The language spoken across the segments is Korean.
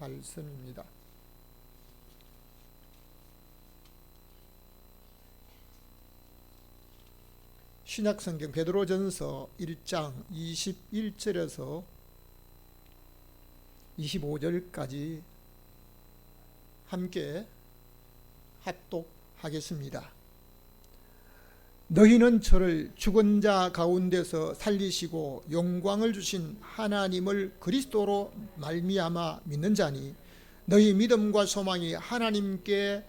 말씀입니다. 신약성경 베드로전서 1장 21절에서 25절까지 함께 합독하겠습니다. 너희는 저를 죽은 자 가운데서 살리시고 영광을 주신 하나님을 그리스도로 말미암아 믿는 자니 너희 믿음과 소망이 하나님께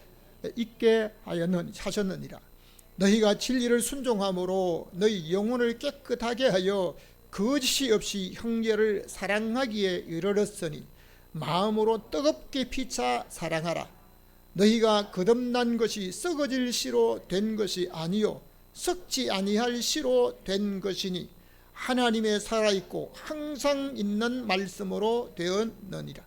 있게 하셨느니라. 너희가 진리를 순종함으로 너희 영혼을 깨끗하게 하여 거짓이 없이 형제를 사랑하기에 이르렀으니 마음으로 뜨겁게 피차 사랑하라. 너희가 거듭난 것이 썩어질 씨로 된 것이 아니요 썩지 아니할 씨로 된 것이니 하나님의 살아있고 항상 있는 말씀으로 되었느니라.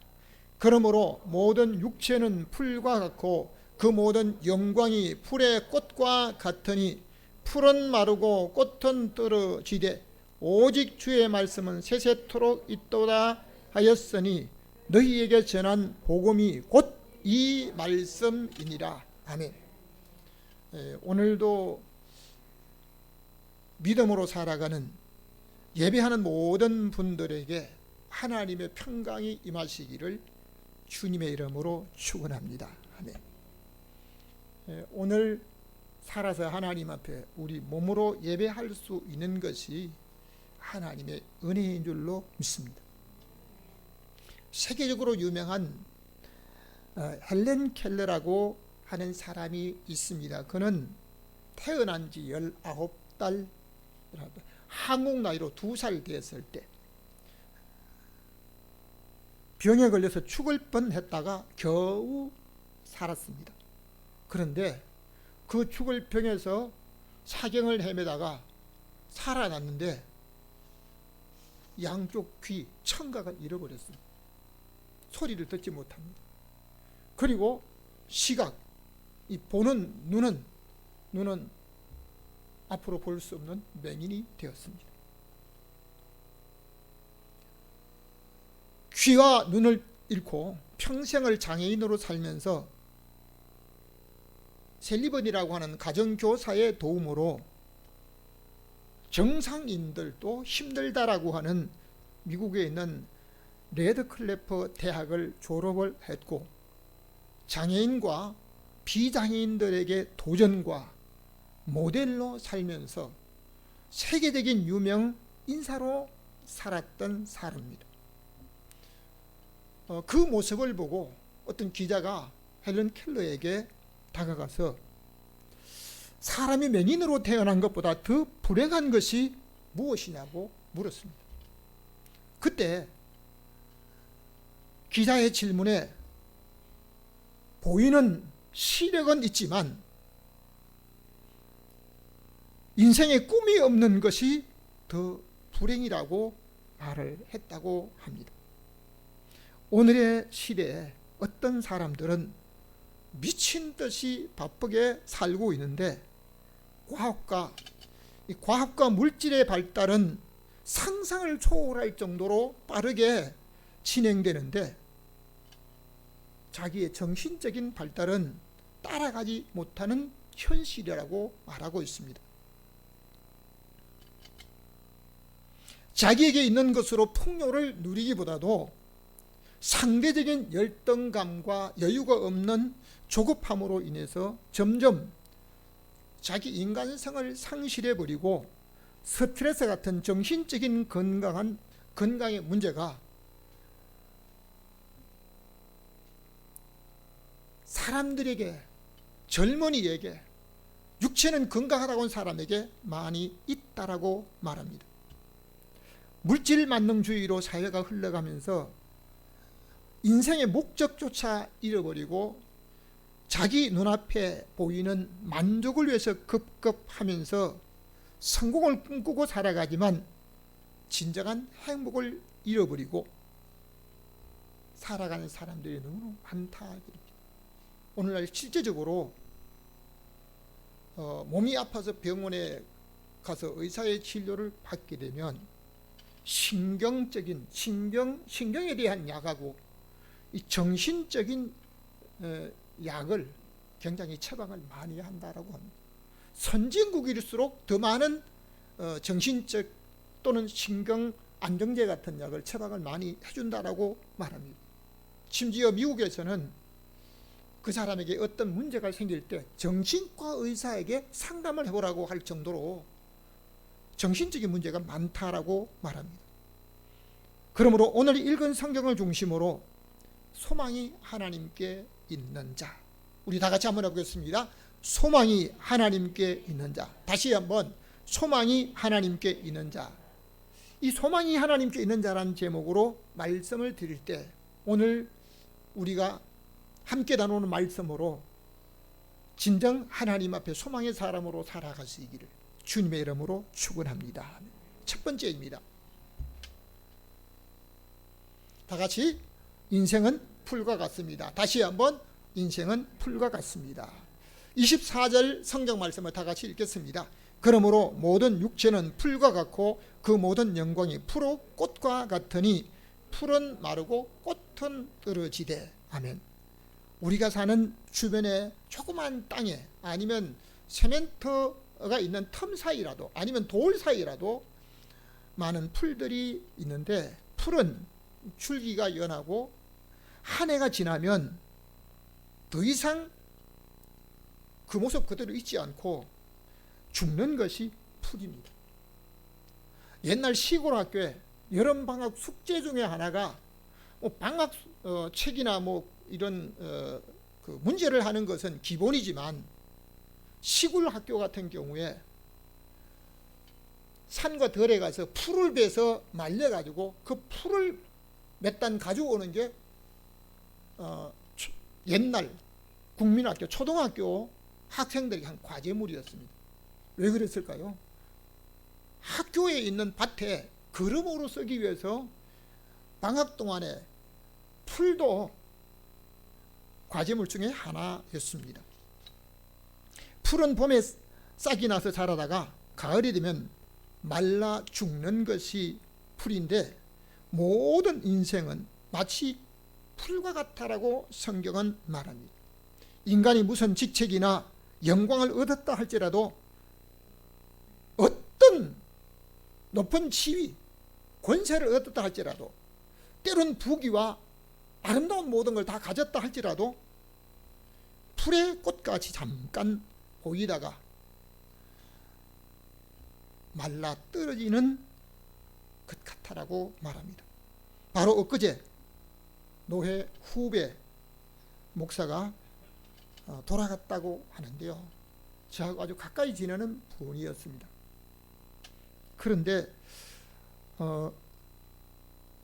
그러므로 모든 육체는 풀과 같고 그 모든 영광이 풀의 꽃과 같으니 풀은 마르고 꽃은 떨어지되 오직 주의 말씀은 세세토록 있도다 하였으니 너희에게 전한 복음이 곧 이 말씀이니라. 아멘. 오늘도 믿음으로 살아가는 예배하는 모든 분들에게 하나님의 평강이 임하시기를 주님의 이름으로 축원합니다. 아멘. 오늘 살아서 하나님 앞에 우리 몸으로 예배할 수 있는 것이 하나님의 은혜인 줄로 믿습니다. 세계적으로 유명한 헬렌 켈러라고 하는 사람이 있습니다. 그는 태어난 지 19달, 한국 나이로 2살 되었을 때 병에 걸려서 죽을 뻔했다가 겨우 살았습니다. 그런데 그 죽을 병에서 사경을 헤매다가 살아났는데 양쪽 귀, 청각을 잃어버렸어요. 소리를 듣지 못합니다. 그리고 시각, 이 보는 눈은 앞으로 볼 수 없는 맹인이 되었습니다. 귀와 눈을 잃고 평생을 장애인으로 살면서 셀리번이라고 하는 가정교사의 도움으로 정상인들도 힘들다라고 하는 미국에 있는 레드클래프 대학을 졸업을 했고 장애인과 비장애인들에게 도전과 모델로 살면서 세계적인 유명 인사로 살았던 사람입니다. 그 모습을 보고 어떤 기자가 헬렌 켈러에게 다가가서 사람이 맹인으로 태어난 것보다 더 불행한 것이 무엇이냐고 물었습니다. 그때 기자의 질문에 보이는 시력은 있지만 인생에 꿈이 없는 것이 더 불행이라고 말을 했다고 합니다. 오늘의 시대에 어떤 사람들은 미친 듯이 바쁘게 살고 있는데 과학과 물질의 발달은 상상을 초월할 정도로 빠르게 진행되는데 자기의 정신적인 발달은 따라가지 못하는 현실이라고 말하고 있습니다. 자기에게 있는 것으로 풍요를 누리기보다도 상대적인 열등감과 여유가 없는 조급함으로 인해서 점점 자기 인간성을 상실해버리고 스트레스 같은 정신적인 건강의 문제가 사람들에게, 젊은이에게, 육체는 건강하다고 하는 사람에게 많이 있다라고 말합니다. 물질 만능주의로 사회가 흘러가면서 인생의 목적조차 잃어버리고 자기 눈앞에 보이는 만족을 위해서 급급하면서 성공을 꿈꾸고 살아가지만 진정한 행복을 잃어버리고 살아가는 사람들이 너무 많다. 오늘날 실제적으로 몸이 아파서 병원에 가서 의사의 진료를 받게 되면 신경에 대한 약하고 이 정신적인 약을 굉장히 처방을 많이 한다라고 합니다. 선진국일수록 더 많은 정신적 또는 신경 안정제 같은 약을 처방을 많이 해준다라고 말합니다. 심지어 미국에서는 그 사람에게 어떤 문제가 생길 때 정신과 의사에게 상담을 해보라고 할 정도로 정신적인 문제가 많다라고 말합니다. 그러므로 오늘 읽은 성경을 중심으로 소망이 하나님께 있는 자, 우리 다 같이 한번 해보겠습니다. 소망이 하나님께 있는 자. 다시 한번, 소망이 하나님께 있는 자. 이 소망이 하나님께 있는 자라는 제목으로 말씀을 드릴 때 오늘 우리가 함께 나누는 말씀으로 진정 하나님 앞에 소망의 사람으로 살아가시기를 주님의 이름으로 축원합니다. 첫 번째입니다. 다 같이, 인생은 풀과 같습니다. 다시 한번, 인생은 풀과 같습니다. 24절 성경 말씀을 다 같이 읽겠습니다. 그러므로 모든 육체는 풀과 같고 그 모든 영광이 푸르 꽃과 같으니 풀은 마르고 꽃은 떨어지되. 아멘. 우리가 사는 주변의 조그만 땅에 아니면 세멘트가 있는 틈 사이라도 아니면 돌 사이라도 많은 풀들이 있는데, 풀은 줄기가 연하고 한 해가 지나면 더 이상 그 모습 그대로 있지 않고 죽는 것이 풀입니다. 옛날 시골 학교에 여름방학 숙제 중에 하나가 방학 책이나 이런 그 문제를 하는 것은 기본이지만, 시골 학교 같은 경우에 산과 들에 가서 풀을 베서 말려가지고 그 풀을 몇 단 가져오는 게 옛날 국민학교, 초등학교 학생들이 한 과제물이었습니다. 왜 그랬을까요? 학교에 있는 밭에 거름으로 쓰기 위해서 방학 동안에 풀도 과제물 중에 하나였습니다. 풀은 봄에 싹이 나서 자라다가 가을이 되면 말라 죽는 것이 풀인데, 모든 인생은 마치 풀과 같다라고 성경은 말합니다. 인간이 무슨 직책이나 영광을 얻었다 할지라도, 어떤 높은 지위, 권세를 얻었다 할지라도, 때론 부귀와 아름다운 모든 걸 다 가졌다 할지라도 풀의 꽃같이 잠깐 보이다가 말라 떨어지는 것 같다라고 말합니다. 바로 엊그제 노회 후배 목사가 돌아갔다고 하는데요, 저하고 아주 가까이 지내는 분이었습니다. 그런데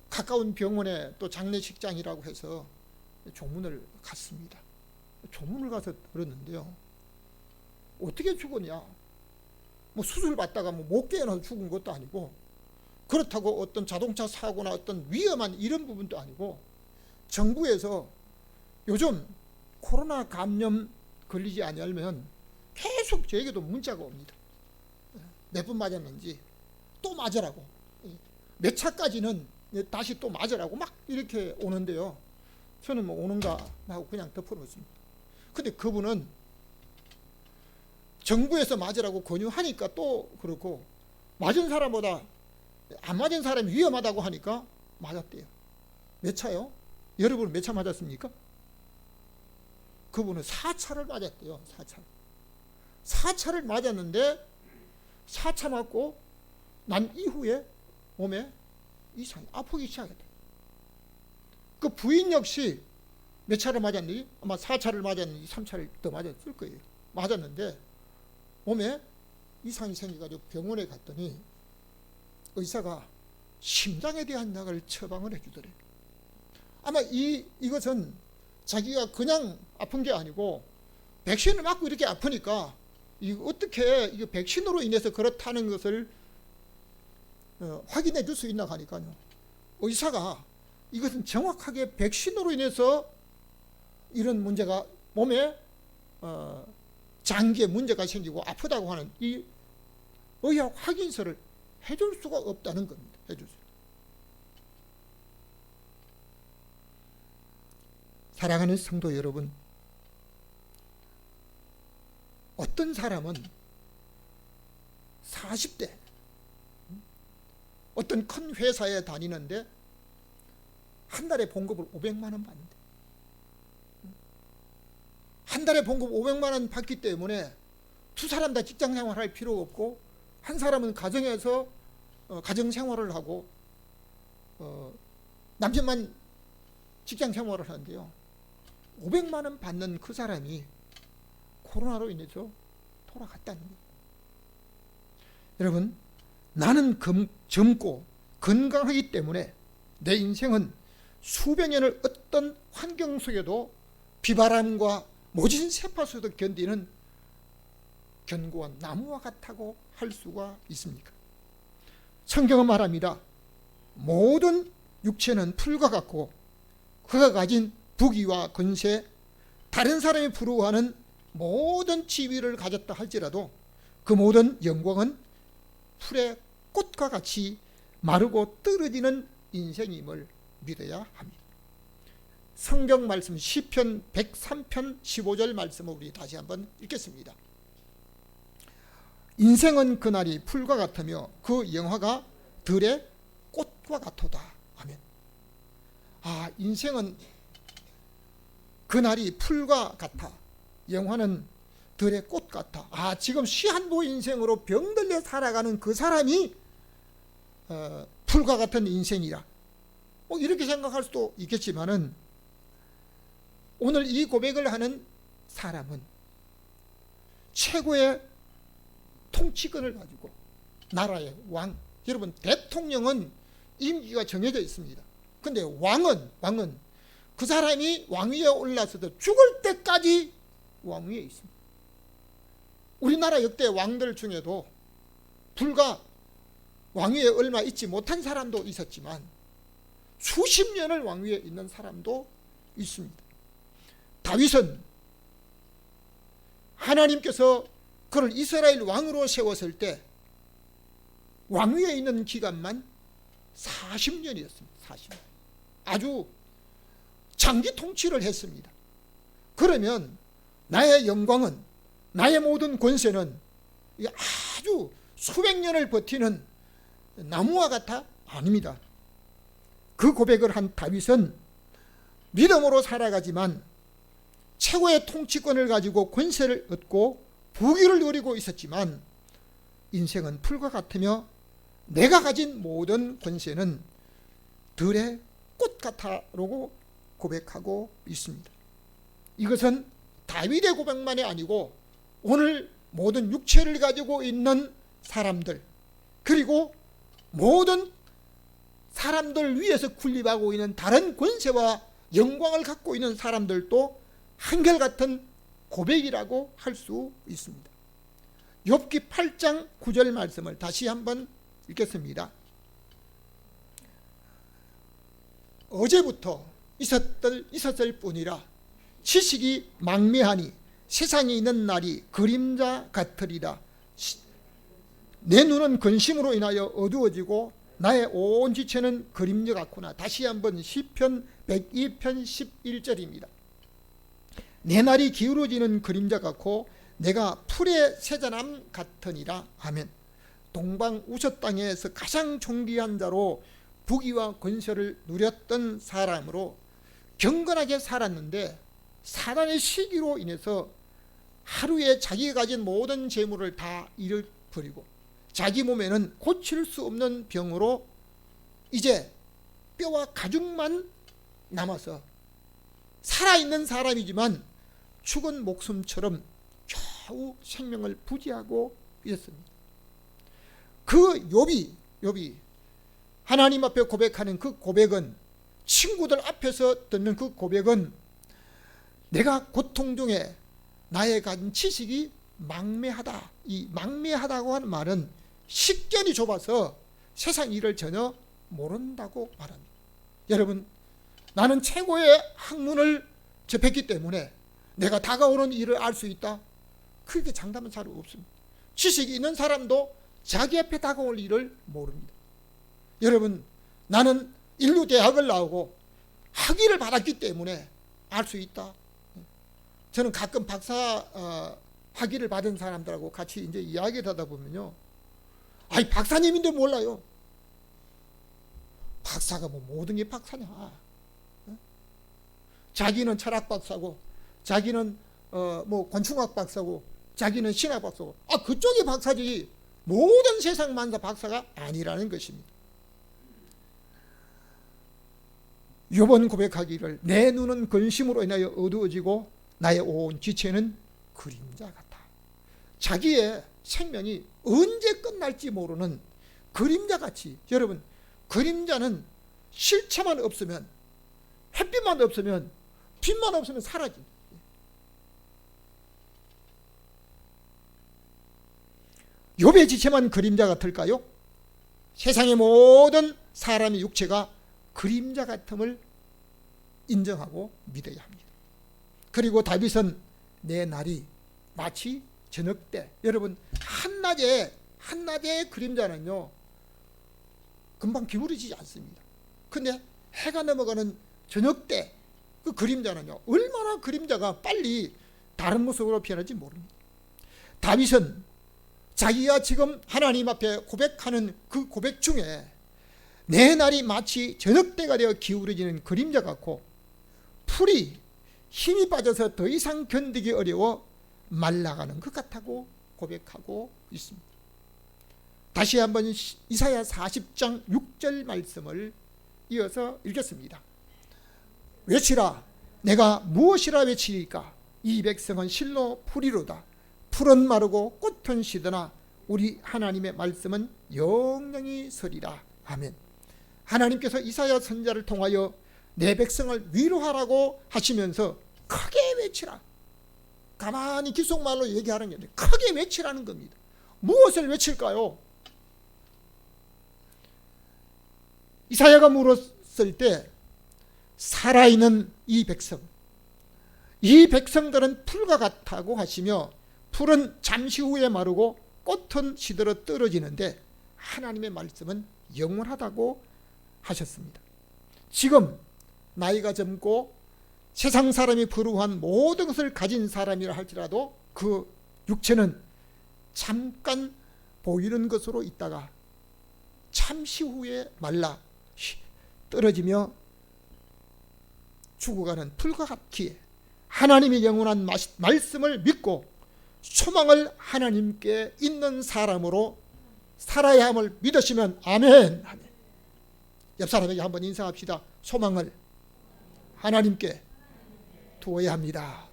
가까운 병원에 또 장례식장이라고 해서 조문을 갔습니다. 조문을 가서 들었는데요, 어떻게 죽었냐, 수술 받다가 못 깨어나서 죽은 것도 아니고, 그렇다고 어떤 자동차 사고나 어떤 위험한 이런 부분도 아니고, 정부에서 요즘 코로나 감염 걸리지 않으면 계속 저에게도 문자가 옵니다. 몇 번 맞았는지 또 맞으라고, 몇 차까지는 다시 또 맞으라고 막 이렇게 오는데요, 저는 오는가 하고 그냥 덮어놓습니다. 근데 그분은 정부에서 맞으라고 권유하니까 또 그렇고, 맞은 사람보다 안 맞은 사람이 위험하다고 하니까 맞았대요. 몇 차요? 여러분 몇 차 맞았습니까? 그분은 4차를 맞았대요. 4차를 맞았는데 4차 맞고 난 이후에 몸에 이상이 아프기 시작했대요. 그 부인 역시 몇 차를 맞았는지, 아마 4차를 맞았는지 3차를 더 맞았을 거예요. 맞았는데 몸에 이상이 생겨가지고 병원에 갔더니 의사가 심장에 대한 약을 처방을 해주더래요. 아마 이것은 자기가 그냥 아픈 게 아니고 백신을 맞고 이렇게 아프니까 어떻게 이게 백신으로 인해서 그렇다는 것을 확인해 줄 수 있나 하니까요, 의사가 이것은 정확하게 백신으로 인해서 이런 문제가 몸에 장기에 문제가 생기고 아프다고 하는 이 의학 확인서를 해줄 수가 없다는 겁니다. 해줄 수. 사랑하는 성도 여러분, 어떤 사람은 40대 어떤 큰 회사에 다니는데 한 달에 봉급을 500만 원 받는데, 한 달에 봉급 500만 원 받기 때문에 두 사람 다 직장 생활할 필요 없고, 한 사람은 가정에서 가정 생활을 하고 남편만 직장 생활을 하는데요, 500만 원 받는 그 사람이 코로나로 인해서 돌아갔다는 거예요. 여러분, 나는 젊고 건강하기 때문에 내 인생은 수백 년을 어떤 환경 속에도 비바람과 모진 세파 속에도 견디는 견고한 나무와 같다고 할 수가 있습니까? 성경은 말합니다. 모든 육체는 풀과 같고 그가 가진 부귀와 권세, 다른 사람이 부러워하는 모든 지위를 가졌다 할지라도 그 모든 영광은 풀의 꽃과 같이 마르고 떨어지는 인생임을 믿어야 합니다. 성경 말씀 시편 103편 15절 말씀을 우리 다시 한번 읽겠습니다. 인생은 그날이 풀과 같으며 그 영화가 들의 꽃과 같도다. 아멘. 인생은 그날이 풀과 같아, 영화는 들의 꽃 같아. 지금 시한부 인생으로 병들려 살아가는 그 사람이 풀과 같은 인생이라, 이렇게 생각할 수도 있겠지만은, 오늘 이 고백을 하는 사람은 최고의 통치권을 가지고 나라의 왕, 여러분 대통령은 임기가 정해져 있습니다. 근데 왕은 그 사람이 왕위에 올라서도 죽을 때까지 왕위에 있습니다. 우리나라 역대 왕들 중에도 불과 왕위에 얼마 있지 못한 사람도 있었지만 수십 년을 왕위에 있는 사람도 있습니다. 다윗은 하나님께서 그를 이스라엘 왕으로 세웠을 때 왕위에 있는 기간만 40년이었습니다. 40년. 아주 장기 통치를 했습니다. 그러면 나의 영광은, 나의 모든 권세는 아주 수백 년을 버티는 나무와 같아? 아닙니다. 그 고백을 한 다윗은 믿음으로 살아가지만 최고의 통치권을 가지고 권세를 얻고 부귀를 누리고 있었지만 인생은 풀과 같으며 내가 가진 모든 권세는 들의 꽃 같아라고 고백하고 있습니다. 이것은 다윗의 고백만이 아니고 오늘 모든 육체를 가지고 있는 사람들, 그리고 모든 사람들 위에서 군림하고 있는 다른 권세와 영광을 갖고 있는 사람들도 한결같은 고백이라고 할 수 있습니다. 욥기 8장 9절 말씀을 다시 한번 읽겠습니다. 어제부터 있었을 뿐이라 지식이 망매하니 세상에 있는 날이 그림자 같으리라. 내 눈은 근심으로 인하여 어두워지고 나의 온 지체는 그림자 같구나. 다시 한번 시편 102편 11절입니다. 내 날이 기울어지는 그림자 같고 내가 풀의 새자남 같으니라. 아멘. 동방 우서 땅에서 가장 존귀한 자로 부귀와 권세를 누렸던 사람으로 경건하게 살았는데 사단의 시기로 인해서 하루에 자기가 가진 모든 재물을 다 잃어버리고 자기 몸에는 고칠 수 없는 병으로 이제 뼈와 가죽만 남아서 살아있는 사람이지만 죽은 목숨처럼 겨우 생명을 부지하고 있었습니다. 그 욥이 하나님 앞에 고백하는 그 고백은, 친구들 앞에서 듣는 그 고백은, 내가 고통 중에 나의 가진 지식이 망매하다. 이 망매하다고 하는 말은 식견이 좁아서 세상 일을 전혀 모른다고 말합니다. 여러분, 나는 최고의 학문을 접했기 때문에 내가 다가오는 일을 알 수 있다? 그렇게 장담은 잘 없습니다. 지식이 있는 사람도 자기 앞에 다가올 일을 모릅니다. 여러분, 나는 인류대학을 나오고 학위를 받았기 때문에 알 수 있다. 저는 가끔 박사 학위를 받은 사람들하고 같이 이제 이야기를 하다 보면요, 아니 박사님인데 몰라요. 박사가 뭐 모든 게 박사냐? 자기는 철학 박사고, 자기는 뭐 건축학 박사고, 자기는 신학 박사고, 그쪽이 박사지 모든 세상 만사 박사가 아니라는 것입니다. 욥은 고백하기를 내 눈은 근심으로 인하여 어두워지고 나의 온 지체는 그림자 같아. 자기의 생명이 언제 끝날지 모르는 그림자같이. 여러분, 그림자는 실체만 없으면, 햇빛만 없으면, 빛만 없으면 사라집니다. 욥의 지체만 그림자 같을까요? 세상의 모든 사람의 육체가 그림자 같음을 인정하고 믿어야 합니다. 그리고 다윗은 내 날이 마치 저녁 때. 여러분, 한낮의 그림자는요 금방 기울어지지 않습니다. 근데 해가 넘어가는 저녁 때 그 그림자는요 얼마나 그림자가 빨리 다른 모습으로 변할지 모릅니다. 다윗은 자기가 지금 하나님 앞에 고백하는 그 고백 중에 내 날이 마치 저녁 때가 되어 기울어지는 그림자 같고 풀이 힘이 빠져서 더 이상 견디기 어려워 말라가는 것 같다고 고백하고 있습니다. 다시 한번 이사야 40장 6절 말씀을 이어서 읽겠습니다. 외치라, 내가 무엇이라 외치리까? 이 백성은 실로 풀이로다. 풀은 마르고 꽃은 시드나 우리 하나님의 말씀은 영영이 서리라. 아멘. 하나님께서 이사야 선지자를 통하여 내 백성을 위로하라고 하시면서 크게 외치라. 가만히 귓속말로 얘기하는 게 아니라 크게 외치라는 겁니다. 무엇을 외칠까요? 이사야가 물었을 때 살아있는 이 백성들은 풀과 같다고 하시며 풀은 잠시 후에 마르고 꽃은 시들어 떨어지는데 하나님의 말씀은 영원하다고 하셨습니다. 지금 나이가 젊고 세상 사람이 부러워한 모든 것을 가진 사람이라 할지라도 그 육체는 잠깐 보이는 것으로 있다가 잠시 후에 말라 떨어지며 죽어가는 풀과 같기에 하나님의 영원한 말씀을 믿고 소망을 하나님께 있는 사람으로 살아야 함을 믿으시면 아멘. 옆 사람에게 한번 인사합시다. 소망을 하나님께 두어야 합니다.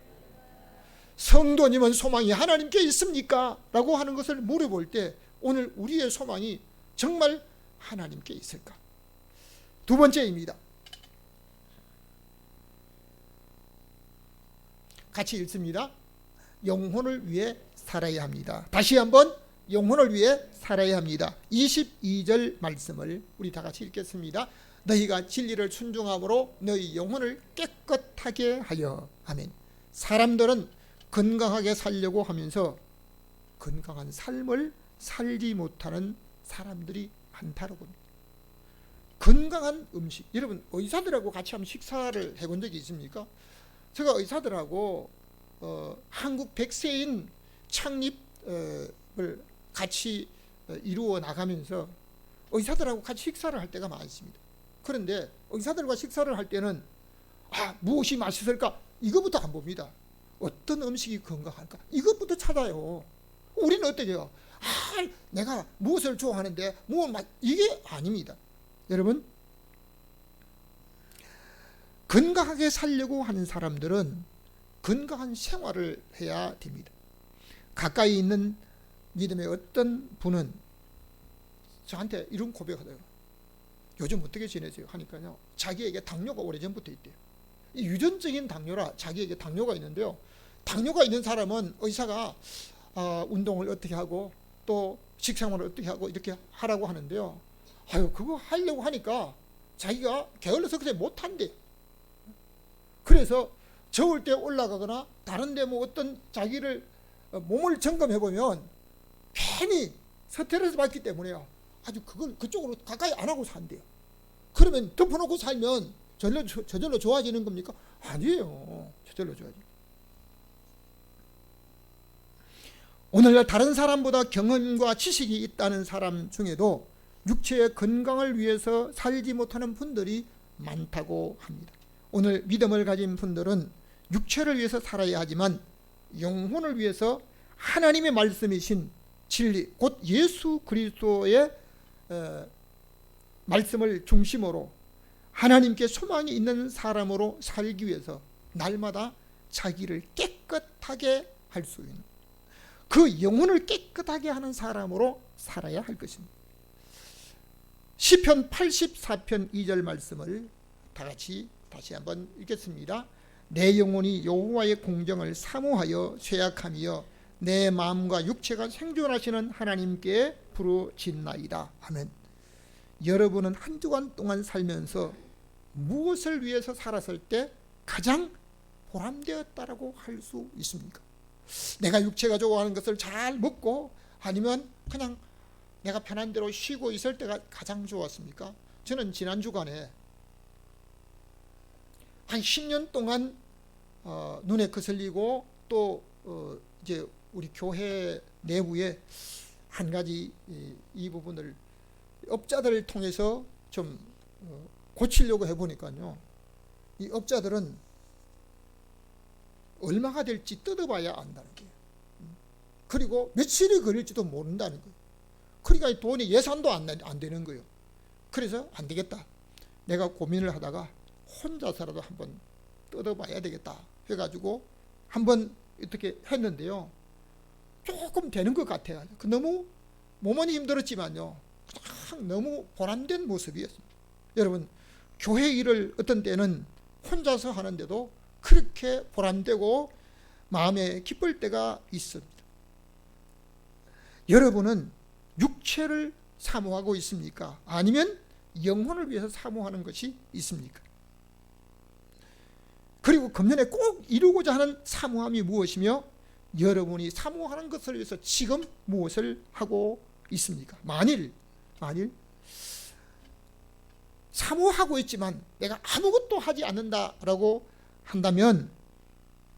성도님은 소망이 하나님께 있습니까? 라고 하는 것을 물어볼 때 오늘 우리의 소망이 정말 하나님께 있을까? 두 번째입니다. 같이 읽습니다. 영혼을 위해 살아야 합니다. 다시 한번 영혼을 위해 살아야 합니다. 22절 말씀을 우리 다 같이 읽겠습니다. 너희가 진리를 순종함으로 너희 영혼을 깨끗하게 하여. 아멘. 사람들은 건강하게 살려고 하면서 건강한 삶을 살지 못하는 사람들이 많다고 봅니다. 건강한 음식. 여러분, 의사들하고 같이 한번 식사를 해본 적이 있습니까? 제가 의사들하고 한국 백세인 창립을 같이 이루어 나가면서 의사들하고 같이 식사를 할 때가 많습니다. 그런데 의사들과 식사를 할 때는 무엇이 맛있을까? 이거부터 안 봅니다. 어떤 음식이 건강할까? 이것부터 찾아요. 우리는 어때요? 내가 무엇을 좋아하는데 이게 아닙니다. 여러분, 건강하게 살려고 하는 사람들은 건강한 생활을 해야 됩니다. 가까이 있는 믿음의 어떤 분은 저한테 이런 고백하더라고요. 요즘 어떻게 지내세요? 하니까요, 자기에게 당뇨가 오래전부터 있대요. 이 유전적인 당뇨라 자기에게 당뇨가 있는데요, 당뇨가 있는 사람은 의사가 운동을 어떻게 하고 또 식생활을 어떻게 하고 이렇게 하라고 하는데요, 그거 하려고 하니까 자기가 게을러서 그래 못한대. 그래서 저울 때 올라가거나 다른데 뭐 어떤 자기를 몸을 점검해 보면 괜히 스트레스 받기 때문에요, 아주 그쪽으로 가까이 안 하고 산대요. 그러면 덮어놓고 살면 저절로 좋아지는 겁니까? 아니에요. 저절로 줘야지. 오늘날 다른 사람보다 경험과 지식이 있다는 사람 중에도 육체의 건강을 위해서 살지 못하는 분들이 많다고 합니다. 오늘 믿음을 가진 분들은 육체를 위해서 살아야 하지만 영혼을 위해서 하나님의 말씀이신 진리, 곧 예수 그리스도의 말씀을 중심으로 하나님께 소망이 있는 사람으로 살기 위해서 날마다 자기를 깨끗하게 할 수 있는, 그 영혼을 깨끗하게 하는 사람으로 살아야 할 것입니다. 시편 84편 2절 말씀을 다 같이 다시 한번 읽겠습니다. 내 영혼이 여호와의 공정을 사모하여 쇠약하며 내 마음과 육체가 생존하시는 하나님께 부르짖나이다. 아멘. 여러분은 한 주간 동안 살면서 무엇을 위해서 살았을 때 가장 보람되었다라고 할 수 있습니까? 내가 육체가 좋아하는 것을 잘 먹고 아니면 그냥 내가 편한 대로 쉬고 있을 때가 가장 좋았습니까? 저는 지난 주간에 한 10년 동안 눈에 거슬리고 또 이제 우리 교회 내부에 한 가지 이 부분을 업자들을 통해서 좀 고치려고 해보니까요, 이 업자들은 얼마가 될지 뜯어봐야 안다는 거예요. 그리고 며칠이 걸릴지도 모른다는 거예요. 그러니까 돈이 예산도 안 되는 거예요. 그래서 안 되겠다, 내가 고민을 하다가 혼자서라도 한번 뜯어봐야 되겠다 해가지고 한번 어떻게 했는데요, 조금 되는 것 같아요. 너무 몸은 힘들었지만요, 너무 보람된 모습이었습니다. 여러분, 교회 일을 어떤 때는 혼자서 하는데도 그렇게 보람되고 마음에 기쁠 때가 있습니다. 여러분은 육체를 사모하고 있습니까? 아니면 영혼을 위해서 사모하는 것이 있습니까? 그리고 금년에 꼭 이루고자 하는 사모함이 무엇이며 여러분이 사모하는 것을 위해서 지금 무엇을 하고 있습니까? 만일 사모하고 있지만 내가 아무것도 하지 않는다라고 한다면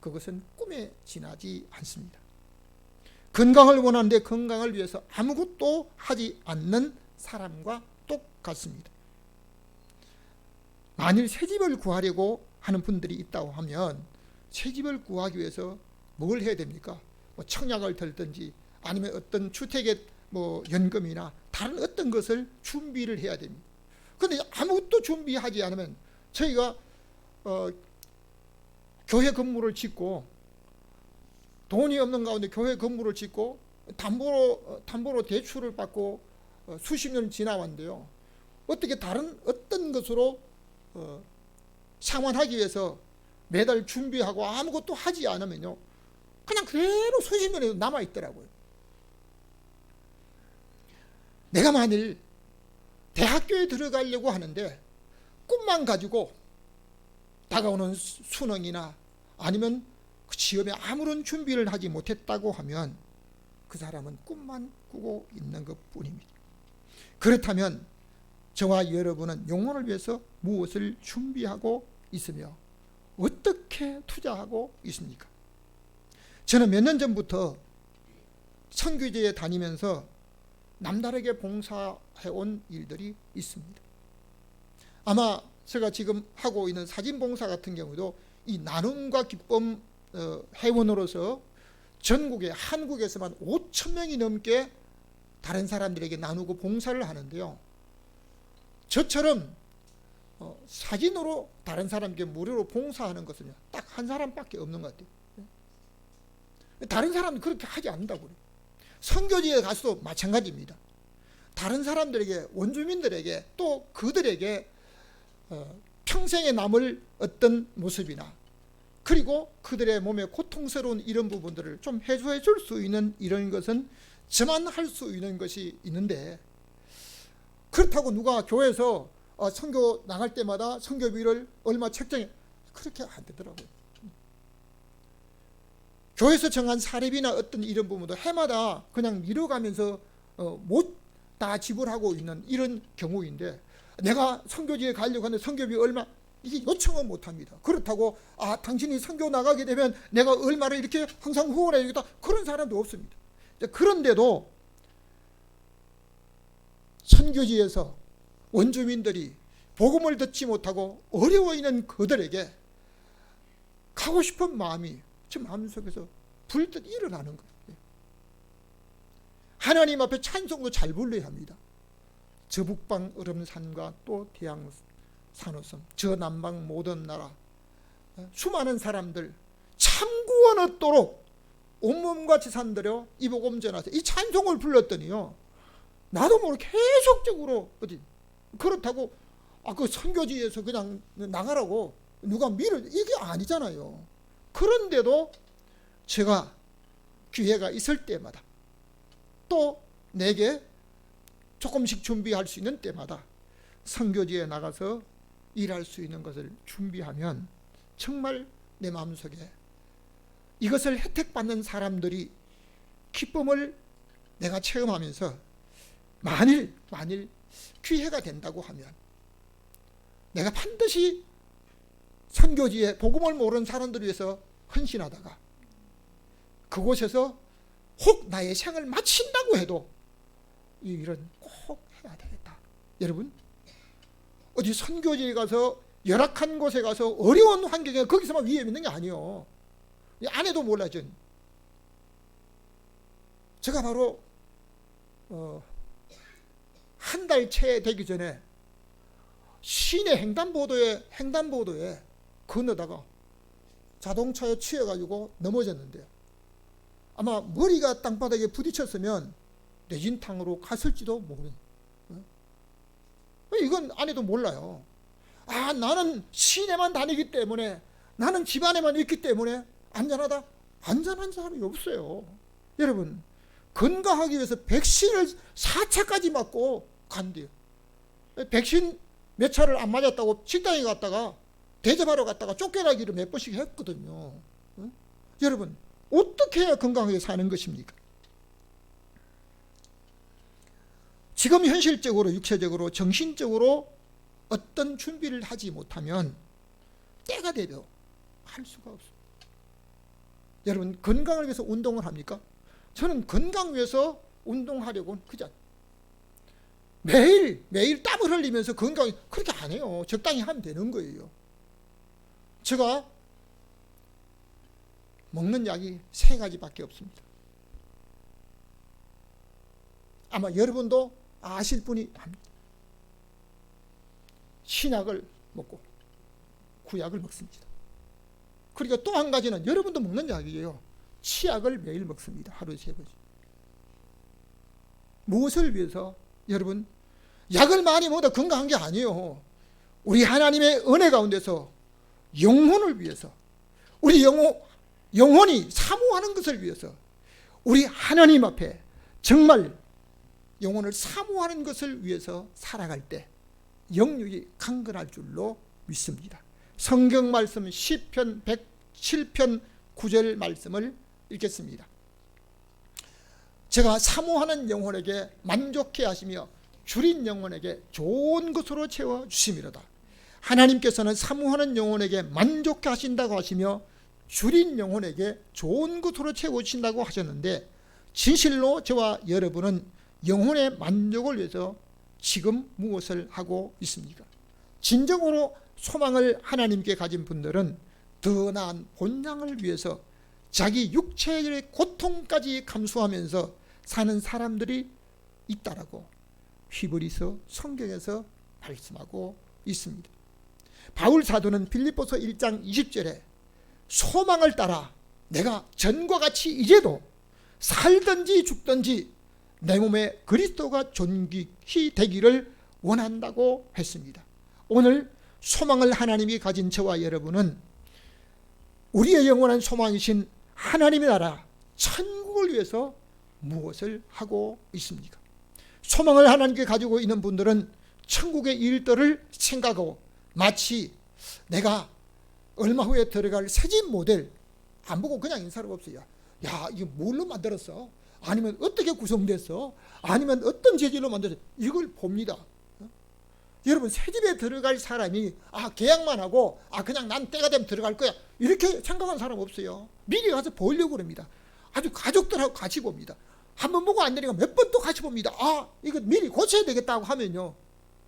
그것은 꿈에 지나지 않습니다. 건강을 원하는데 건강을 위해서 아무것도 하지 않는 사람과 똑같습니다. 만일 새집을 구하려고 하는 분들이 있다고 하면 새집을 구하기 위해서 뭘 해야 됩니까? 청약을 들든지 아니면 어떤 주택의 연금이나 다른 어떤 것을 준비를 해야 됩니다. 그런데 아무것도 준비하지 않으면 저희가 교회 건물을 짓고 돈이 없는 가운데 교회 건물을 짓고 담보로 대출을 받고 수십 년 지나왔는데요, 어떻게 다른 어떤 것으로 상환하기 위해서 매달 준비하고 아무것도 하지 않으면요, 그냥 그대로 수십 년이 남아있더라고요. 내가 만일 대학교에 들어가려고 하는데 꿈만 가지고 다가오는 수능이나 아니면 그 시험에 아무런 준비를 하지 못했다고 하면 그 사람은 꿈만 꾸고 있는 것뿐입니다. 그렇다면 저와 여러분은 영혼을 위해서 무엇을 준비하고 있으며 어떻게 투자하고 있습니까? 저는 몇 년 전부터 선교지에 다니면서 남다르게 봉사해온 일들이 있습니다. 아마 제가 지금 하고 있는 사진봉사 같은 경우도 이 나눔과 기쁨 회원으로서 전국에 한국에서만 5천 명이 넘게 다른 사람들에게 나누고 봉사를 하는데요, 저처럼 사진으로 다른 사람에게 무료로 봉사하는 것은 딱 한 사람밖에 없는 것 같아요. 다른 사람은 그렇게 하지 않는다고요. 선교지에 가서도 마찬가지입니다. 다른 사람들에게, 원주민들에게 또 그들에게 평생에 남을 어떤 모습이나 그리고 그들의 몸에 고통스러운 이런 부분들을 좀 해소해 줄 수 있는 이런 것은 저만 할 수 있는 것이 있는데, 그렇다고 누가 교회에서 선교 나갈 때마다 선교비를 얼마 책정해, 그렇게 안 되더라고요. 교회에서 정한 사례비나 어떤 이런 부분도 해마다 그냥 미뤄가면서 못 다 지불하고 있는 이런 경우인데, 내가 선교지에 가려고 하는데 선교비 얼마, 이게 요청은 못합니다. 그렇다고 당신이 선교 나가게 되면 내가 얼마를 이렇게 항상 후원해 주겠다, 그런 사람도 없습니다. 그런데도 선교지에서 원주민들이 복음을 듣지 못하고 어려워 있는 그들에게 가고 싶은 마음이 제 마음속에서 불듯 일어나는 거예요. 하나님 앞에 찬송도 잘 불러야 합니다. 저 북방 얼음산과 또 대양 산호섬, 저 남방 모든 나라, 수많은 사람들 참구원 얻도록 온몸과 재산 들여 이 복음 전하세요. 이 찬송을 불렀더니요, 나도 모르게 계속적으로 그렇다고 그 선교지에서 그냥 나가라고 누가 이게 아니잖아요. 그런데도 제가 기회가 있을 때마다 또 내게 조금씩 준비할 수 있는 때마다 선교지에 나가서 일할 수 있는 것을 준비하면 정말 내 마음속에 이것을 혜택받는 사람들이 기쁨을 내가 체험하면서 만일 기회가 된다고 하면 내가 반드시 선교지에 복음을 모르는 사람들을 위해서 헌신하다가 그곳에서 혹 나의 생을 마친다고 해도 이 일은 꼭 해야 되겠다. 여러분, 어디 선교지에 가서 열악한 곳에 가서 어려운 환경에 거기서만 위험 있는 게 아니에요. 안 해도 몰라죠. 제가 바로 한 달 채 되기 전에 시내 횡단보도에 건너다가 자동차에 치여가지고 넘어졌는데요. 아마 머리가 땅바닥에 부딪혔으면 뇌진탕으로 갔을지도 모르는. 이건 안 해도 몰라요. 나는 시내만 다니기 때문에, 나는 집안에만 있기 때문에 안전하다. 안전한 사람이 없어요. 여러분, 건강하기 위해서 백신을 4차까지 맞고 간대요. 백신 몇 차를 안 맞았다고 식당에 갔다가 대접하러 갔다가 쫓겨나기를 몇 번씩 했거든요. 여러분, 어떻게 해야 건강하게 사는 것입니까? 지금 현실적으로, 육체적으로, 정신적으로 어떤 준비를 하지 못하면 때가 되려 할 수가 없습니다. 여러분, 건강을 위해서 운동을 합니까? 저는 건강 위해서 운동하려고는 그저 매일 땀을 흘리면서 건강 그렇게 안 해요. 적당히 하면 되는 거예요. 제가 먹는 약이 3가지밖에 없습니다. 아마 여러분도 아실 분이 합니다. 신약을 먹고 구약을 먹습니다. 그리고 또 한 가지는 여러분도 먹는 약이에요. 치약을 매일 먹습니다. 하루에 3번씩. 무엇을 위해서? 여러분, 약을 많이 먹어도 건강한 게 아니에요. 우리 하나님의 은혜 가운데서 영혼을 위해서, 우리 영혼이 사모하는 것을 위해서, 우리 하나님 앞에 정말 영혼을 사모하는 것을 위해서 살아갈 때 영육이 강건할 줄로 믿습니다. 성경 말씀 시편 107편 9절 말씀을 읽겠습니다. 제가 사모하는 영혼에게 만족해 하시며 줄인 영혼에게 좋은 것으로 채워주심이로다. 하나님께서는 사모하는 영혼에게 만족해 하신다고 하시며 줄인 영혼에게 좋은 것으로 채워주신다고 하셨는데, 진실로 저와 여러분은 영혼의 만족을 위해서 지금 무엇을 하고 있습니까? 진정으로 소망을 하나님께 가진 분들은 더 나은 본향을 위해서 자기 육체의 고통까지 감수하면서 사는 사람들이 있다라고 히브리서 성경에서 말씀하고 있습니다. 바울 사도는 빌립보서 1장 20절에 소망을 따라 내가 전과 같이 이제도 살든지 죽든지 내 몸에 그리스도가 존귀히 되기를 원한다고 했습니다. 오늘 소망을 하나님이 가진 저와 여러분은 우리의 영원한 소망이신 하나님의 나라 천국을 위해서 무엇을 하고 있습니까? 소망을 하나님께 가지고 있는 분들은 천국의 일들을 생각하고 마치 내가 얼마 후에 들어갈 새집 모델 안 보고 그냥 인사를 없어요. 야, 이게 뭘로 만들었어? 아니면 어떻게 구성됐어? 아니면 어떤 재질로 만들었어? 이걸 봅니다. 여러분 새집에 들어갈 사람이 계약만 하고 그냥 난 때가 되면 들어갈 거야 이렇게 생각하는 사람 없어요. 미리 가서 보려고 그럽니다. 아주 가족들하고 같이 봅니다. 한 번 보고 안 되니까 몇 번 또 같이 봅니다. 이거 미리 고쳐야 되겠다고 하면요,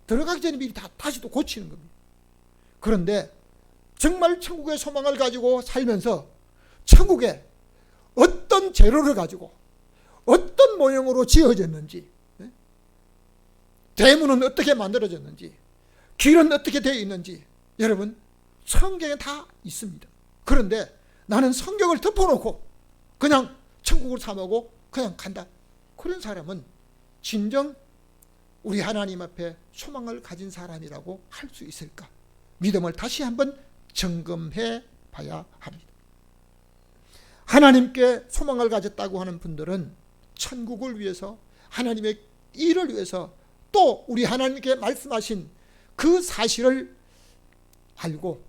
들어가기 전에 미리 다시 또 고치는 겁니다. 그런데 정말 천국의 소망을 가지고 살면서 천국에 어떤 재료를 가지고 어떤 모형으로 지어졌는지, 대문은 어떻게 만들어졌는지, 길은 어떻게 되어 있는지 여러분 성경에 다 있습니다. 그런데 나는 성경을 덮어놓고 그냥 천국을 삼하고 그냥 간다, 그런 사람은 진정 우리 하나님 앞에 소망을 가진 사람이라고 할 수 있을까? 믿음을 다시 한번 점검해 봐야 합니다. 하나님께 소망을 가졌다고 하는 분들은 천국을 위해서, 하나님의 일을 위해서, 또 우리 하나님께 말씀하신 그 사실을 알고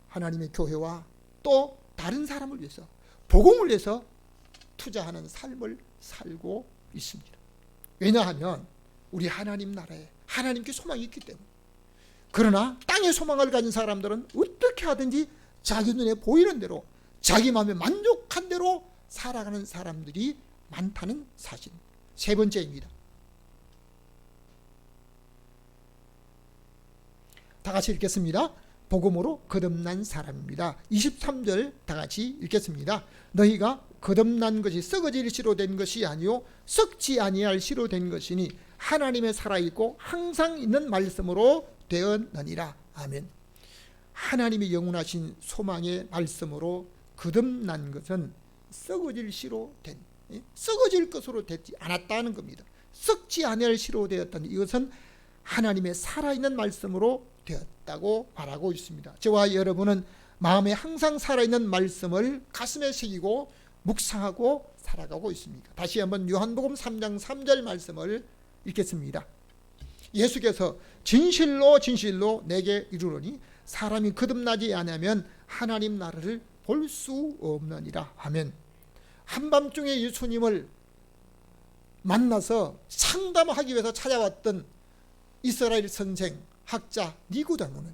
하나님의 교회와 또 다른 사람을 위해서, 복음을 위해서 투자하는 삶을 살고 있습니다. 왜냐하면 우리 하나님 나라에 하나님께 소망이 있기 때문에. 그러나 땅에 소망을 가진 사람들은 어떻게 하든지 자기 눈에 보이는 대로, 자기 마음에 만족한 대로 살아가는 사람들이 많다는 사실. 세 번째입니다. 다 같이 읽겠습니다. 복음으로 거듭난 사람입니다. 23절 다 같이 읽겠습니다. 너희가 거듭난 것이 썩어질 씨로 된 것이 아니요 썩지 아니할 씨로 된 것이니 하나님의 살아있고 항상 있는 말씀으로 되었느니라. 아멘. 하나님의 영원하신 소망의 말씀으로 거듭난 것은 썩어질 씨로 된, 썩어질 것으로 되지 않았다는 겁니다. 썩지 아니할 씨로 되었다니, 이것은 하나님의 살아있는 말씀으로 되었다고 말하고 있습니다. 저와 여러분은 마음에 항상 살아있는 말씀을 가슴에 새기고 묵상하고 살아가고 있습니다. 다시 한번 요한복음 3장 3절 말씀을 읽겠습니다. 예수께서 진실로 진실로 내게 이르노니 사람이 거듭나지 않으면 하나님 나라를 볼 수 없느니라. 아멘. 한밤중에 예수님을 만나서 상담하기 위해서 찾아왔던 이스라엘 선생 학자 니고데모는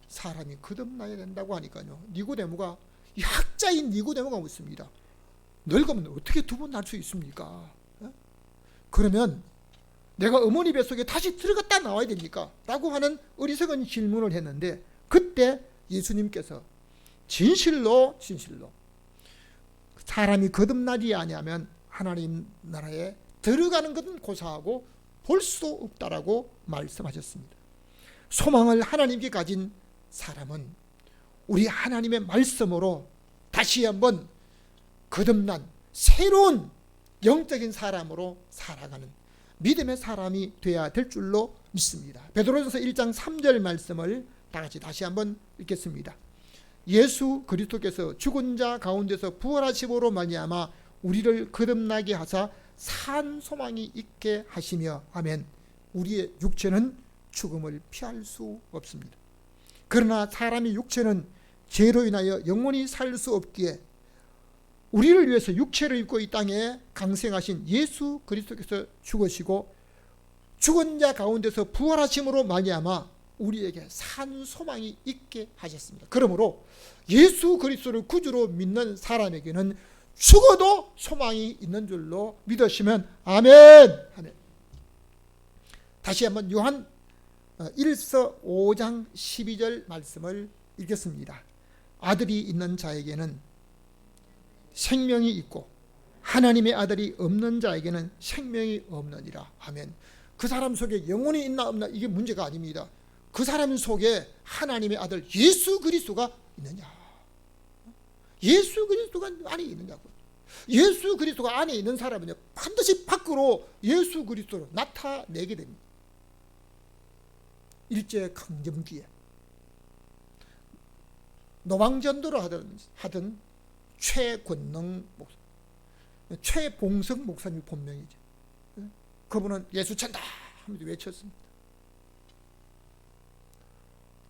사람이 거듭나야 된다고 하니까요, 니고데모가, 이 학자인 니고데모가 묻습니다. 늙으면 어떻게 두 번 날 수 있습니까? 그러면 내가 어머니 뱃속에 다시 들어갔다 나와야 됩니까? 라고 하는 어리석은 질문을 했는데, 그때 예수님께서 진실로 진실로 사람이 거듭나지 아니하면 하나님 나라에 들어가는 것은 고사하고 볼 수 없다라고 말씀하셨습니다. 소망을 하나님께 가진 사람은 우리 하나님의 말씀으로 다시 한번 거듭난 새로운 영적인 사람으로 살아가는 믿음의 사람이 되어야 될 줄로 믿습니다. 베드로전서 1장 3절 말씀을 다 같이 다시 한번 읽겠습니다. 예수 그리스도께서 죽은 자 가운데서 부활하심으로 말미암아 우리를 거듭나게 하사 산 소망이 있게 하시며, 아멘. 우리의 육체는 죽음을 피할 수 없습니다. 그러나 사람의 육체는 죄로 인하여 영원히 살 수 없기에 우리를 위해서 육체를 입고 이 땅에 강생하신 예수 그리스도께서 죽으시고 죽은 자 가운데서 부활하심으로 말미암아 우리에게 산 소망이 있게 하셨습니다. 그러므로 예수 그리스도를 구주로 믿는 사람에게는 죽어도 소망이 있는 줄로 믿으시면 아멘. 아멘. 다시 한번 요한 1서 5장 12절 말씀을 읽겠습니다. 아들이 있는 자에게는 생명이 있고 하나님의 아들이 없는 자에게는 생명이 없느니라. 아멘. 그 사람 속에 영혼이 있나 없나 이게 문제가 아닙니다. 그 사람 속에 하나님의 아들 예수 그리스도가 있느냐, 예수 그리스도가 안에 있느냐고. 예수 그리스도가 안에 있는 사람은요 반드시 밖으로 예수 그리스도로 나타내게 됩니다. 일제강점기에 노방전도를 하던 최권능 목사, 최봉석 목사님 본명이죠. 그분은 예수 천당 하면서 외쳤습니다.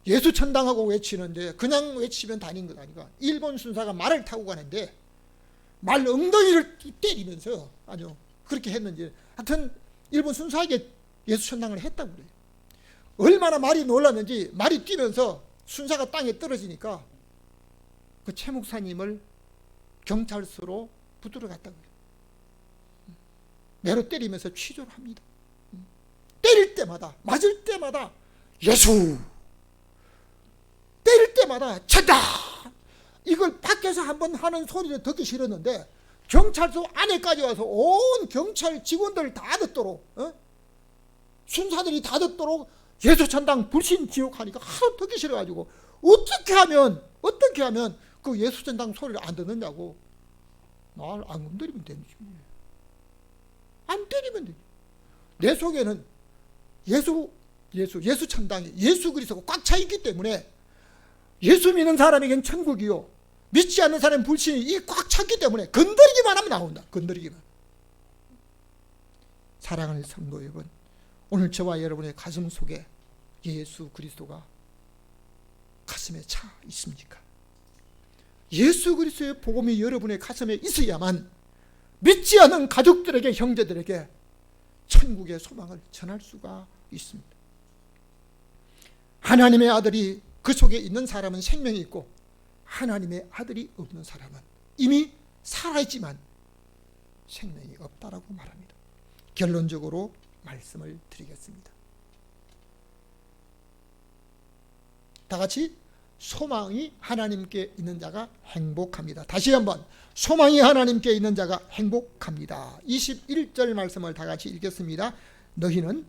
예수 천당하고 외치는데 그냥 외치면 다닌 것 아니고 일본 순사가 말을 타고 가는데 말 엉덩이를 때리면서 아주 그렇게 했는지, 하여튼 일본 순사에게 예수 천당을 했다고 그래요. 얼마나 말이 놀랐는지 말이 뛰면서 순사가 땅에 떨어지니까 그 최 목사님을 경찰서로 붙들어 갔다고요. 매로 때리면서 취조를 합니다. 때릴 때마다, 맞을 때마다 예수, 때릴 때마다 천다, 이걸 밖에서 한번 하는 소리를 듣기 싫었는데 경찰서 안에까지 와서 온 경찰 직원들 다 듣도록, 순사들이 다 듣도록 예수 천당 불신 지옥하니까 하도 듣기 싫어가지고 어떻게 하면 그 예수 천당 소리를 안 듣느냐고. 날 안 건드리면 되지. 안 때리면 되지. 내 속에는 예수 천당이 예수 그리스도가 꽉 차 있기 때문에 예수 믿는 사람에겐 천국이요, 믿지 않는 사람은 불신이 이 꽉 찼기 때문에 건드리기만 하면 나온다. 건드리기만. 사랑하는 성도 여러분, 오늘 저와 여러분의 가슴 속에 예수 그리스도가 가슴에 차 있습니까? 예수 그리스도의 복음이 여러분의 가슴에 있어야만 믿지 않는 가족들에게, 형제들에게 천국의 소망을 전할 수가 있습니다. 하나님의 아들이 그 속에 있는 사람은 생명이 있고, 하나님의 아들이 없는 사람은 이미 살아있지만 생명이 없다라고 말합니다. 결론적으로 말씀을 드리겠습니다. 다 같이 소망이 하나님께 있는 자가 행복합니다. 다시 한번, 소망이 하나님께 있는 자가 행복합니다. 21절 말씀을 다 같이 읽겠습니다. 너희는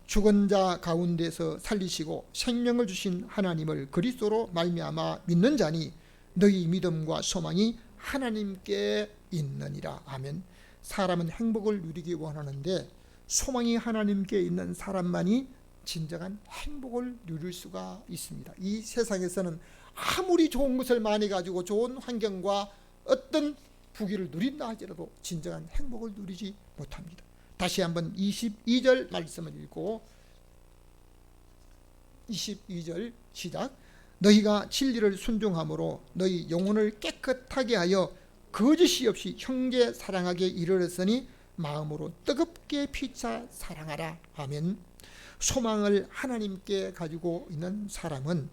죽은 자 가운데서 살리시고 생명을 주신 하나님을 그리스도로 말미암아 믿는 자니 너희 믿음과 소망이 하나님께 있느니라. 아멘. 사람은 행복을 누리기 원하는데 소망이 하나님께 있는 사람만이 진정한 행복을 누릴 수가 있습니다. 이 세상에서는 아무리 좋은 것을 많이 가지고 좋은 환경과 어떤 부귀를 누린다 할지라도 진정한 행복을 누리지 못합니다. 다시 한번 22절 말씀을 읽고 22절 시작. 너희가 진리를 순종함으로 너희 영혼을 깨끗하게 하여 거짓이 없이 형제 사랑하게 이르렀으니 마음으로 뜨겁게 피차 사랑하라. 아멘. 소망을 하나님께 가지고 있는 사람은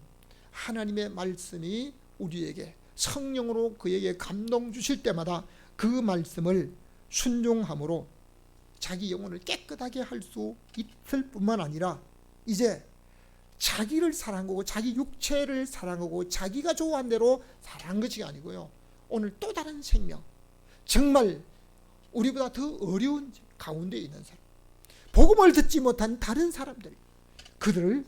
하나님의 말씀이 우리에게 성령으로 그에게 감동 주실 때마다 그 말씀을 순종함으로 자기 영혼을 깨끗하게 할 수 있을 뿐만 아니라 이제 자기를 사랑하고 자기 육체를 사랑하고 자기가 좋아한 대로 사랑한 것이 아니고요, 오늘 또 다른 생명, 정말 우리보다 더 어려운 가운데 있는 사람, 복음을 듣지 못한 다른 사람들, 그들을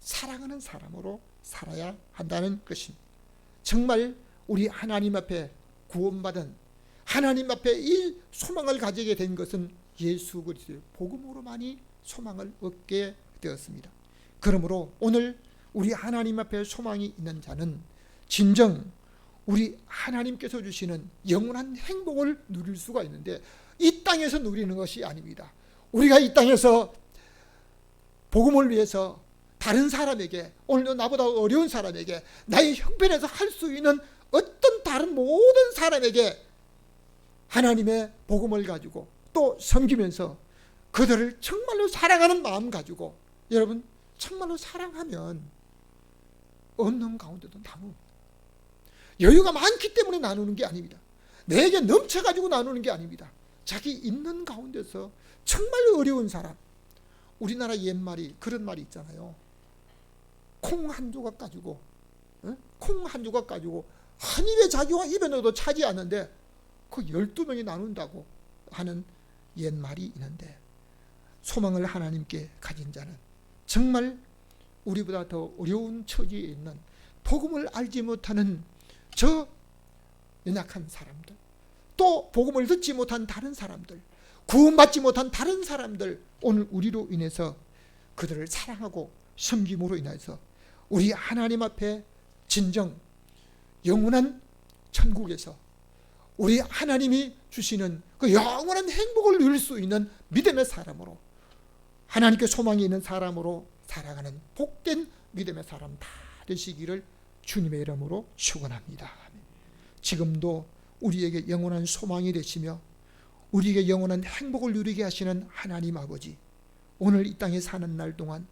사랑하는 사람으로 살아야 한다는 것입니다. 정말 우리 하나님 앞에 구원받은, 하나님 앞에 이 소망을 가지게 된 것은 예수 그리스도의 복음으로만이 소망을 얻게 되었습니다. 그러므로 오늘 우리 하나님 앞에 소망이 있는 자는 진정 우리 하나님께서 주시는 영원한 행복을 누릴 수가 있는데, 이 땅에서 누리는 것이 아닙니다. 우리가 이 땅에서 복음을 위해서 다른 사람에게, 오늘도 나보다 어려운 사람에게, 나의 형편에서 할 수 있는 어떤 다른 모든 사람에게 하나님의 복음을 가지고 또 섬기면서 그들을 정말로 사랑하는 마음 가지고, 여러분 정말로 사랑하면 없는 가운데도 나눕니다. 여유가 많기 때문에 나누는 게 아닙니다. 내게 넘쳐가지고 나누는 게 아닙니다. 자기 있는 가운데서 정말로 어려운 사람, 우리나라 옛말이 그런 말이 있잖아요. 콩 한 조각 가지고, 콩 한 조각 가지고 한 입에 자기와 입에 넣어도 차지 않는데 그 12명이 나눈다고 하는 옛말이 있는데, 소망을 하나님께 가진 자는 정말 우리보다 더 어려운 처지에 있는, 복음을 알지 못하는 저 연약한 사람들, 또 복음을 듣지 못한 다른 사람들, 구원받지 못한 다른 사람들, 오늘 우리로 인해서 그들을 사랑하고 섬김으로 인해서 우리 하나님 앞에 진정 영원한 천국에서 우리 하나님이 주시는 그 영원한 행복을 누릴 수 있는 믿음의 사람으로, 하나님께 소망이 있는 사람으로 살아가는 복된 믿음의 사람 다 되시기를 주님의 이름으로 축원합니다. 지금도 우리에게 영원한 소망이 되시며 우리에게 영원한 행복을 누리게 하시는 하나님 아버지, 오늘 이 땅에 사는 날 동안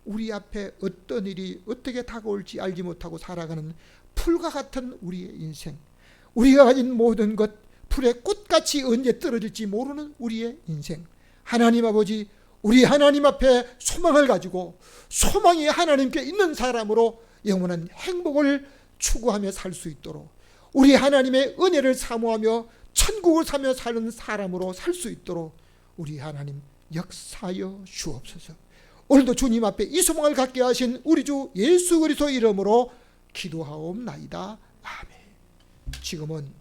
우리 앞에 어떤 일이 어떻게 다가올지 알지 못하고 살아가는 풀과 같은 우리의 인생, 우리가 가진 모든 것 풀의 꽃같이 언제 떨어질지 모르는 우리의 인생, 하나님 아버지, 우리 하나님 앞에 소망을 가지고 소망이 하나님께 있는 사람으로 영원한 행복을 추구하며 살 수 있도록, 우리 하나님의 은혜를 사모하며 천국을 사며 사는 사람으로 살 수 있도록 우리 하나님 역사하여 주옵소서. 오늘도 주님 앞에 이 소망을 갖게 하신 우리 주 예수 그리스도 이름으로 기도하옵나이다. 아멘. 지금은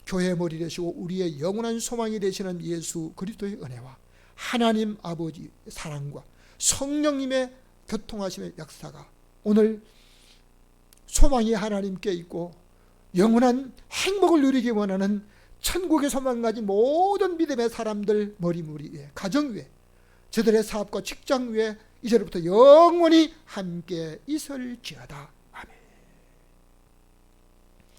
교회의 머리 되시고 우리의 영원한 소망이 되시는 예수 그리스도의 은혜와 하나님 아버지 사랑과 성령님의 교통하심의 역사가 오늘 소망이 하나님께 있고 영원한 행복을 누리기 원하는 천국의 소망 가진 모든 믿음의 사람들 머리무리 위에, 가정 위에, 저들의 사업과 직장 위에 이제부터 영원히 함께 있을지어다.